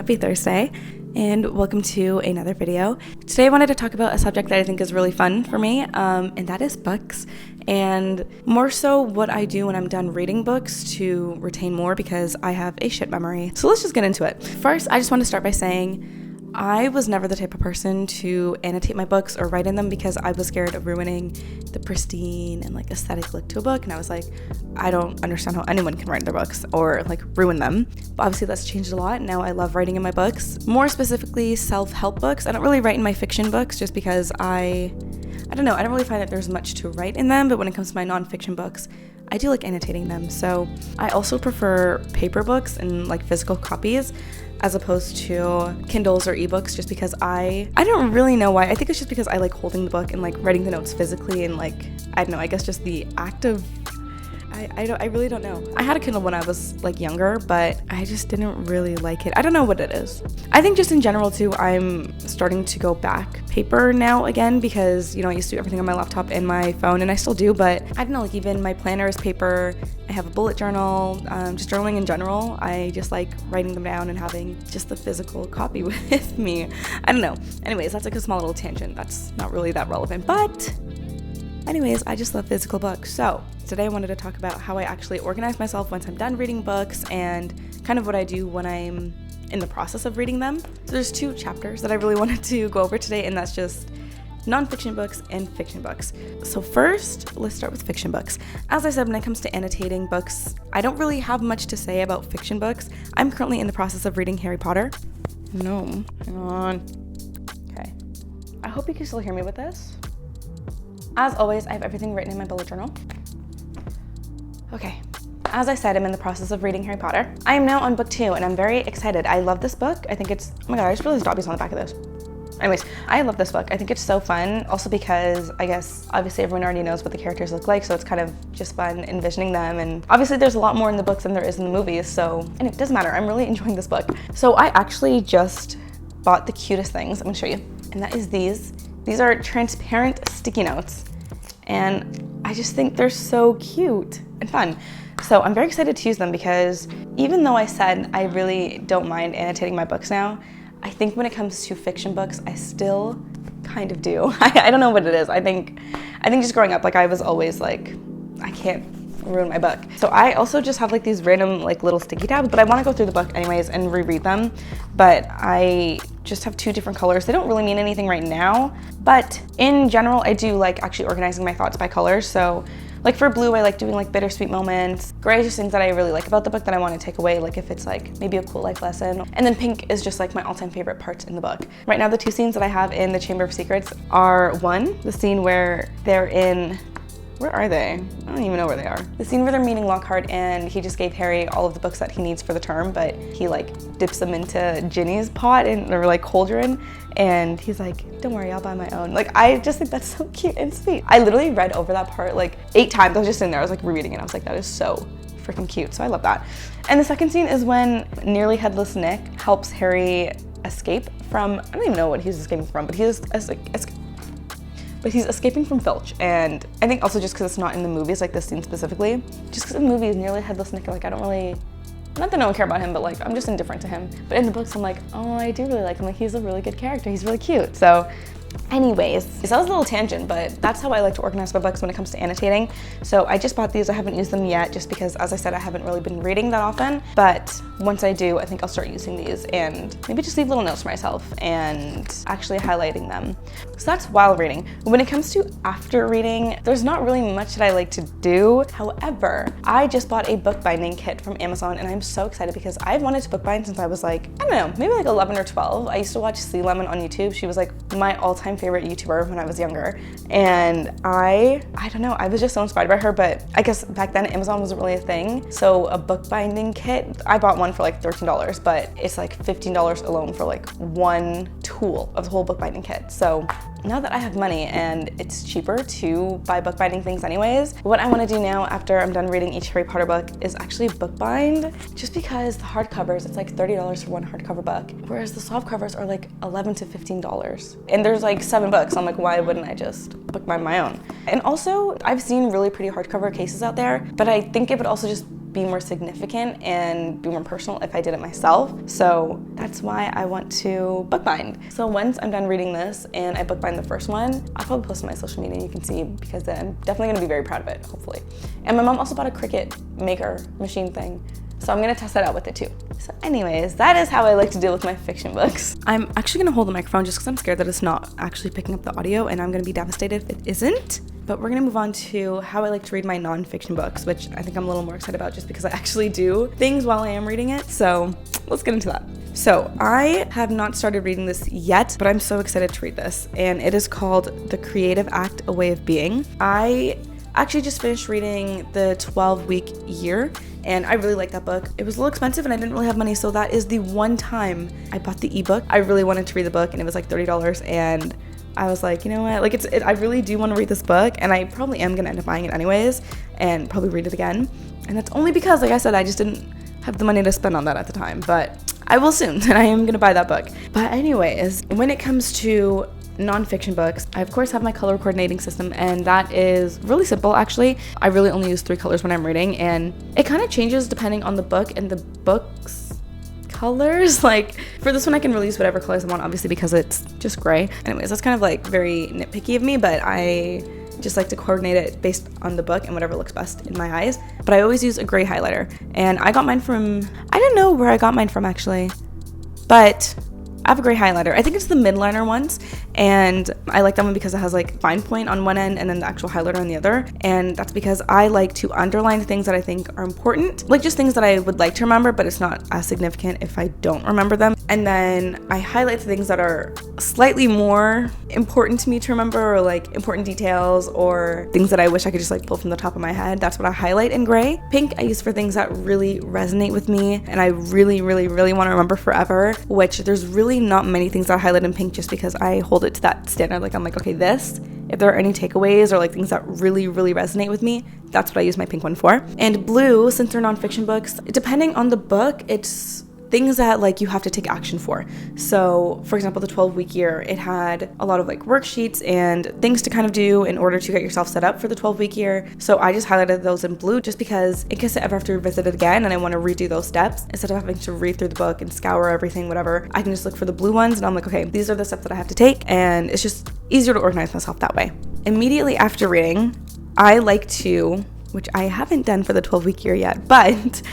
Happy Thursday, and welcome to another video. Today I wanted to talk about a subject that I think is really fun for me, and that is books, and more so what I do when I'm done reading books to retain more because I have a shit memory. So let's just get into it. First, I just want to start by saying I was never the type of person to annotate my books or write in them because I was scared of ruining the pristine and aesthetic look to a book, and I was like, I don't understand how anyone can write their books or ruin them. But obviously that's changed a lot. Now I love writing in my books, more specifically self-help books. I don't really write in my fiction books just because I don't know, I don't really find that there's much to write in them, but when it comes to my nonfiction books, I do like annotating them. So I also prefer paper books and physical copies as opposed to Kindles or ebooks, just because I don't really know why. I think it's just because I like holding the book and writing the notes physically, and I don't know, I guess just the act of I really don't know. I had a Kindle when I was younger, but I just didn't really like it. I don't know what it is. I think just in general too, I'm starting to go back paper now again because, I used to do everything on my laptop and my phone, and I still do, but I don't know, even my planner is paper. I have a bullet journal, just journaling in general. I just like writing them down and having just the physical copy with me. I don't know. Anyways, that's a small little tangent. That's not really that relevant, but anyways, I just love physical books. So today I wanted to talk about how I actually organize myself once I'm done reading books and kind of what I do when I'm in the process of reading them. So there's two chapters that I really wanted to go over today, and that's just nonfiction books and fiction books. So first, let's start with fiction books. As I said, when it comes to annotating books, I don't really have much to say about fiction books. I'm currently in the process of reading Harry Potter. No, hang on. Okay. I hope you can still hear me with this. As always, I have everything written in my bullet journal. Okay, as I said, I'm in the process of reading Harry Potter. I am now on book 2, and I'm very excited. I love this book. I think it's, oh my god, I just realized Dobby's on the back of this. Anyways, I love this book. I think it's so fun, also because I guess obviously everyone already knows what the characters look like, so it's kind of just fun envisioning them, and obviously there's a lot more in the books than there is in the movies, so, and it doesn't matter, I'm really enjoying this book. So I actually just bought the cutest things. I'm gonna show you, and that is these. These are transparent sticky notes, and I just think they're so cute and fun. So I'm very excited to use them because even though I said I really don't mind annotating my books now, I think when it comes to fiction books, I still kind of do. I don't know what it is. I think just growing up, I was always I can't ruin my book. So I also just have these random little sticky tabs, but I want to go through the book anyways and reread them. But I just have two different colors. They don't really mean anything right now, but in general, I do like actually organizing my thoughts by colors. So for blue, I like doing bittersweet moments. Gray is just things that I really like about the book that I want to take away, if it's maybe a cool life lesson. And then pink is just my all-time favorite parts in the book. Right now, the two scenes that I have in the Chamber of Secrets are, one, the scene where they're in, where are they? I don't even know where they are. The scene where they're meeting Lockhart, and he just gave Harry all of the books that he needs for the term, but he dips them into Ginny's pot or cauldron, and he's like, don't worry, I'll buy my own. I just think that's so cute and sweet. I literally read over that part 8 times. I was just sitting there, I was rereading it. I was like, that is so freaking cute. So I love that. And the second scene is when Nearly Headless Nick helps Harry escape from, I don't even know what he's escaping from, but he's escaping from Filch. And I think also just because it's not in the movies, this scene specifically, just because in the movies, Nearly Headless Nick, I don't really, not that I don't care about him, but I'm just indifferent to him. But in the books, I'm oh, I do really like him. He's a really good character. He's really cute. So anyways, so that was a little tangent, but that's how I like to organize my books when it comes to annotating. So I just bought these. I haven't used them yet just because, as I said, I haven't really been reading that often. But once I do, I think I'll start using these and maybe just leave little notes for myself and actually highlighting them. So that's while reading. When it comes to after reading, there's not really much that I like to do. However, I just bought a bookbinding kit from Amazon, and I'm so excited because I've wanted to bookbind since I was I don't know, maybe 11 or 12. I used to watch Sea Lemon on YouTube. She was my all-time favorite YouTuber when I was younger, and I don't know, I was just so inspired by her. But I guess back then Amazon wasn't really a thing, so a bookbinding kit, I bought one for $13, but it's $15 alone for one tool of the whole bookbinding kit. So now that I have money and it's cheaper to buy bookbinding things anyways, what I want to do now after I'm done reading each Harry Potter book is actually bookbind, just because the hardcovers, it's $30 for one hardcover book, whereas the softcovers are $11 to $15. And there's 7 books. I'm why wouldn't I just bookbind my own? And also, I've seen really pretty hardcover cases out there, but I think it would also just be more significant and be more personal if I did it myself. So that's why I want to bookbind. So once I'm done reading this and I bookbind the first one, I'll probably post it on my social media and you can see, because then I'm definitely gonna be very proud of it, hopefully. And my mom also bought a Cricut maker machine thing, so I'm gonna test that out with it too. So anyways, that is how I like to deal with my fiction books. I'm actually gonna hold the microphone just because I'm scared that it's not actually picking up the audio, and I'm gonna be devastated if it isn't. But we're gonna move on to how I like to read my nonfiction books, which I think I'm a little more excited about just because I actually do things while I am reading it. So let's get into that. So I have not started reading this yet, but I'm so excited to read this. And it is called The Creative Act, A Way of Being. I actually just finished reading The 12-Week Year, and I really liked that book. It was a little expensive and I didn't really have money, so that is the one time I bought the ebook. I really wanted to read the book and it was like $30, and I was like, you know what, like I really do want to read this book, and I probably am gonna end up buying it anyways and probably read it again. And that's only because, like I said, I just didn't have the money to spend on that at the time, but I will soon, and I am gonna buy that book. But anyways, when it comes to nonfiction books, I of course have my color coordinating system, and that is really simple actually. I really only use 3 colors when I'm reading, and it kind of changes depending on the book and the book's colors. Like for this one I can really use whatever colors I want, obviously, because it's just gray. Anyways, that's kind of like very nitpicky of me, but I just like to coordinate it based on the book and whatever looks best in my eyes. But I always use a gray highlighter, and I got mine from, I don't know where I got mine from actually, but I have a gray highlighter. I think it's the midliner ones, and I like that one because it has like fine point on one end and then the actual highlighter on the other. And that's because I like to underline things that I think are important, like just things that I would like to remember, but it's not as significant if I don't remember them. And then I highlight the things that are slightly more important to me to remember, or like important details or things that I wish I could just like pull from the top of my head. That's what I highlight in gray. Pink I use for things that really resonate with me and I really want to remember forever, which there's really not many things that I highlight in pink just because I hold it to that standard. Like I'm like, okay, this, if there are any takeaways or like things that really resonate with me, that's what I use my pink one for. And blue, since they're nonfiction books, depending on the book, it's things that like you have to take action for. So for example, the 12-week year, it had a lot of like worksheets and things to kind of do in order to get yourself set up for the 12-week year. So I just highlighted those in blue just because in case I ever have to revisit it again and I want to redo those steps, instead of having to read through the book and scour everything, whatever, I can just look for the blue ones and I'm like, okay, these are the steps that I have to take, and it's just easier to organize myself that way. Immediately after reading, I like to, which I haven't done for the 12-week year yet, but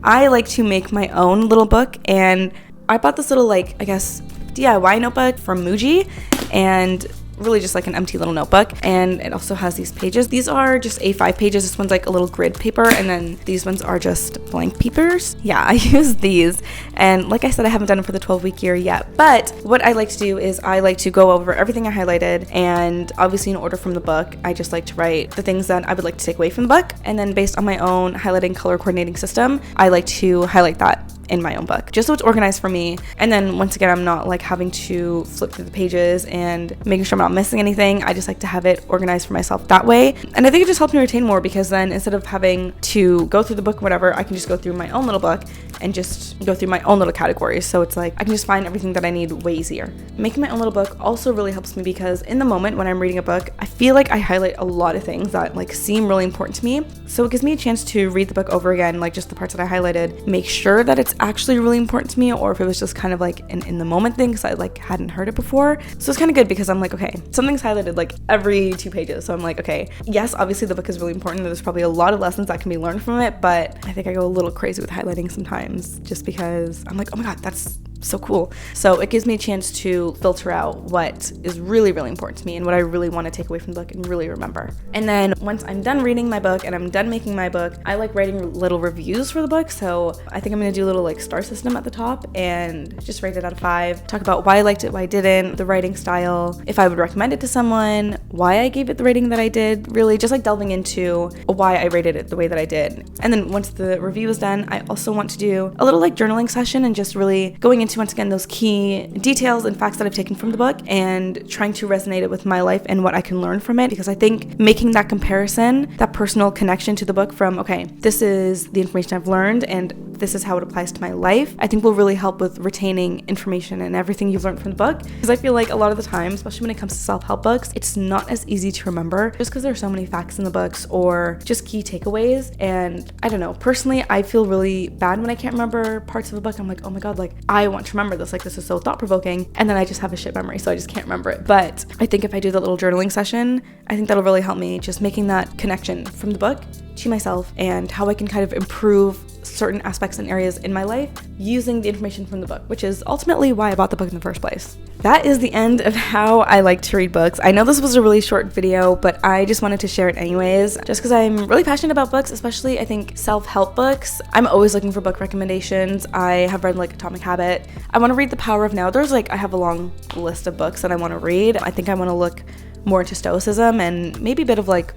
I like to make my own little book. And I bought this little, like, I guess, DIY notebook from Muji, and really just like an empty little notebook. And it also has these pages. These are just A5 pages. This one's like a little grid paper, and then these ones are just blank papers. Yeah, I use these. And like I said, I haven't done it for the 12-week year yet, but what I like to do is I like to go over everything I highlighted, and obviously in order from the book, I just like to write the things that I would like to take away from the book. And then based on my own highlighting color coordinating system, I like to highlight that in my own book, just so it's organized for me. And then once again, I'm not like having to flip through the pages and making sure I'm not missing anything. I just like to have it organized for myself that way. And I think it just helps me retain more, because then instead of having to go through the book or whatever, I can just go through my own little book and just go through my own little categories. So it's like I can just find everything that I need way easier. Making my own little book also really helps me, because in the moment when I'm reading a book, I feel like I highlight a lot of things that like seem really important to me. So it gives me a chance to read the book over again, like just the parts that I highlighted, make sure that it's actually really important to me, or if it was just kind of like an in the moment thing because I like hadn't heard it before. So it's kind of good because I'm like, okay, something's highlighted like every 2 pages. So I'm like, okay, yes, obviously the book is really important. There's probably a lot of lessons that can be learned from it, but I think I go a little crazy with highlighting sometimes just because I'm like, oh my God, that's so cool. So it gives me a chance to filter out what is really important to me and what I really want to take away from the book and really remember. And then once I'm done reading my book and I'm done making my book, I like writing little reviews for the book. So I think I'm going to do a little like star system at the top and just rate it out of 5, talk about why I liked it, why I didn't, the writing style, if I would recommend it to someone, why I gave it the rating that I did, really just like delving into why I rated it the way that I did. And then once the review is done, I also want to do a little like journaling session and just really going into once again those key details and facts that I've taken from the book and trying to resonate it with my life and what I can learn from it, because I think making that comparison, that personal connection to the book from, okay, this is the information I've learned, and this is how it applies to my life, I think will really help with retaining information and everything you've learned from the book. Because I feel like a lot of the time, especially when it comes to self-help books, it's not as easy to remember just because there's so many facts in the books or just key takeaways. And I don't know, personally, I feel really bad when I can't remember parts of a book. I'm like, oh my God, like I want to remember this. Like this is so thought-provoking. And then I just have a shit memory, so I just can't remember it. But I think if I do the little journaling session, I think that'll really help me just making that connection from the book to myself and how I can kind of improve certain aspects and areas in my life using the information from the book, which is ultimately why I bought the book in the first place. That is the end of how I like to read books. I know this was a really short video, but I just wanted to share it anyways, just because I'm really passionate about books, especially I think self-help books. I'm always looking for book recommendations. I have read like Atomic Habit. I want to read The Power of Now. There's like, I have a long list of books that I want to read. I think I want to look more into Stoicism and maybe a bit of like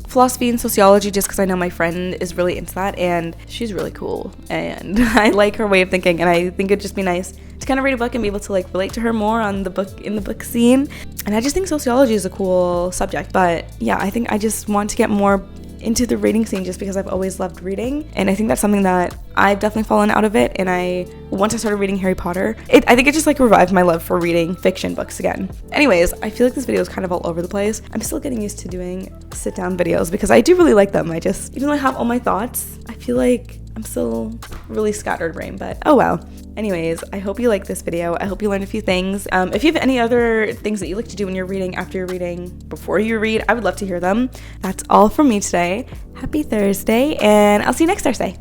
philosophy and sociology, just because I know my friend is really into that and she's really cool and I like her way of thinking, and I think it'd just be nice to kind of read a book and be able to like relate to her more on the book, in the book scene. And I just think sociology is a cool subject. But yeah, I think I just want to get more into the reading scene just because I've always loved reading, and I think that's something that I've definitely fallen out of it. And once I started reading Harry Potter, I think it just like revived my love for reading fiction books again. Anyways, I feel like this video is kind of all over the place. I'm still getting used to doing sit down videos because I do really like them. I just, even though I have all my thoughts, I feel like I'm still really scattered brain, but oh well. Anyways, I hope you liked this video. I hope you learned a few things. If you have any other things that you like to do when you're reading, after you're reading, before you read, I would love to hear them. That's all from me today. Happy Thursday, and I'll see you next Thursday.